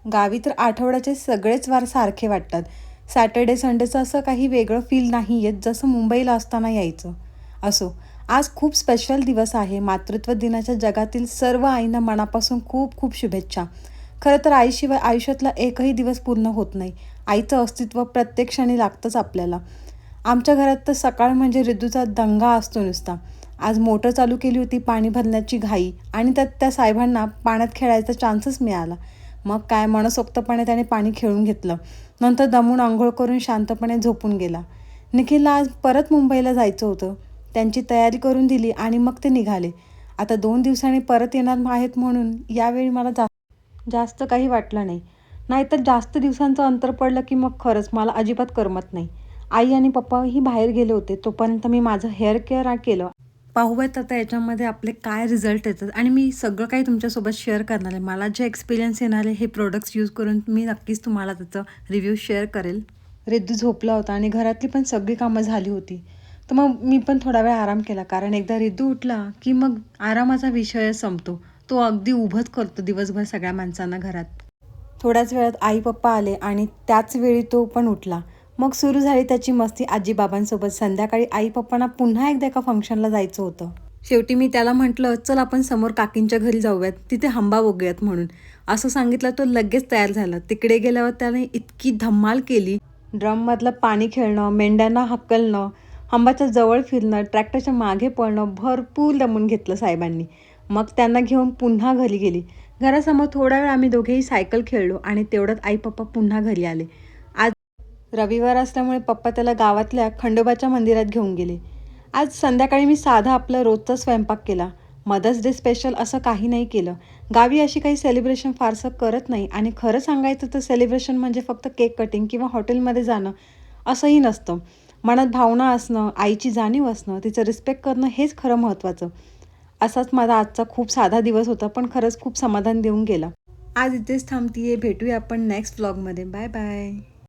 गावी तर आठवड्याचे सगळेच वार सारखे वाटतात. सॅटर्डे संडेचं असं काही वेगळं फील नाही येत जसं मुंबईला असताना यायचं. असो, आज खूप स्पेशल दिवस आहे. मातृत्व दिनाच्या जगातील सर्व आईंना मनापासून खूप खूप शुभेच्छा. खरं तर आईशिवाय आयुष्यातला एकही दिवस पूर्ण होत नाही. आईचं अस्तित्व प्रत्येक क्षणी लागतंच आपल्याला. आमच्या घरात तर सकाळ म्हणजे रिद्धूचा दंगा असतो नुसता. आज मोटर चालू केली होती, पाणी भरण्याची घाई आणि त्यात त्या साहेबांना पाण्यात खेळायचा चान्सच मिळाला. मग काय मनसोक्तपणे त्याने पाणी खेळून घेतलं. नंतर दमून अंघोळ करून शांतपणे झोपून गेला. निखिलला आज परत मुंबईला जायचं होतं. त्यांची तयारी करून दिली आणि मग ते निघाले. आता 2 दिवसांनी परत येणार आहेत म्हणून यावेळी मला जास्त काही वाटलं नाही. नाहीतर जास्त दिवसांचं अंतर पडलं की मग खरंच मला अजिबात करमत नाही. आई आणि पप्पाही बाहेर गेले होते. तोपर्यंत मी माझं हेअर केअर केलं. पाहूयात आता याच्यामध्ये आपले काय रिझल्ट येतात आणि मी सगळं काही तुमच्यासोबत शेअर करणार आहे. मला जे एक्सपिरियन्स येणार आहे हे प्रोडक्ट्स यूज करून मी नक्कीच तुम्हाला त्याचं रिव्ह्यू शेअर करेल. रिद्धू झोपला होता आणि घरातली पण सगळी कामं झाली होती. तर मग मी पण थोडा वेळ आराम केला, कारण एकदा रिद्धू उठला की मग आरामाचा विषय संपतो. तो अगदी उभंच करतो दिवसभर सगळ्या माणसांना घरात. थोड्याच वेळात आई पप्पा आले आणि त्याच वेळी तो पण उठला. मग सुरू झाली त्याची मस्ती आजी-बाबांसोबत. संध्याकाळी आई पप्पांना पुन्हा एकदा एका फंक्शनला जायचं होतं. शेवटी मी त्याला म्हटलं, चल आपण समोर काकींच्या घरी जाऊयात, तिथे हंबा बघूयात म्हणून. असं सांगितलं तो लगेच तयार झाला. तिकडे गेल्यावर त्याने इतकी धमाल केली. ड्रममधलं पाणी खेळणं, मेंढ्यांना हकलणं, हंबाच्या जवळ फिरणं, ट्रॅक्टरच्या मागे पळणं, भरपूर दमून घेतलं साहेबांनी. मग त्यांना घेऊन पुन्हा घरी गेली. घरासमोर थोडा वेळ आम्ही दोघेही सायकल खेळलो आणि तेवढ्यात आई पप्पा पुन्हा घरी आले. आज रविवार असल्यामुळे पप्पा त्याला गावातल्या खंडोबाच्या मंदिरात घेऊन गेले. आज संध्याकाळी मी साधा आपला रोजचा स्वयंपाक केला. मदर्स डे स्पेशल असं काही नाही केलं. गावी अशी काही सेलिब्रेशन फारसं करत नाही आणि खरं सांगायचं तर सेलिब्रेशन म्हणजे फक्त केक कटिंग किंवा हॉटेलमध्ये जाणं असंही नसतं. मनात भावना असणं, आईची जाणीव असणं, तिचं रिस्पेक्ट करणं हेच खरं महत्त्वाचं. असाच माझा आजचा खूप साधा दिवस होता, पण खरंच खूप समाधान देऊन गेला. आज इथेच थांबतीये. भेटूया आपण नेक्स्ट व्लॉगमध्ये. Bye bye.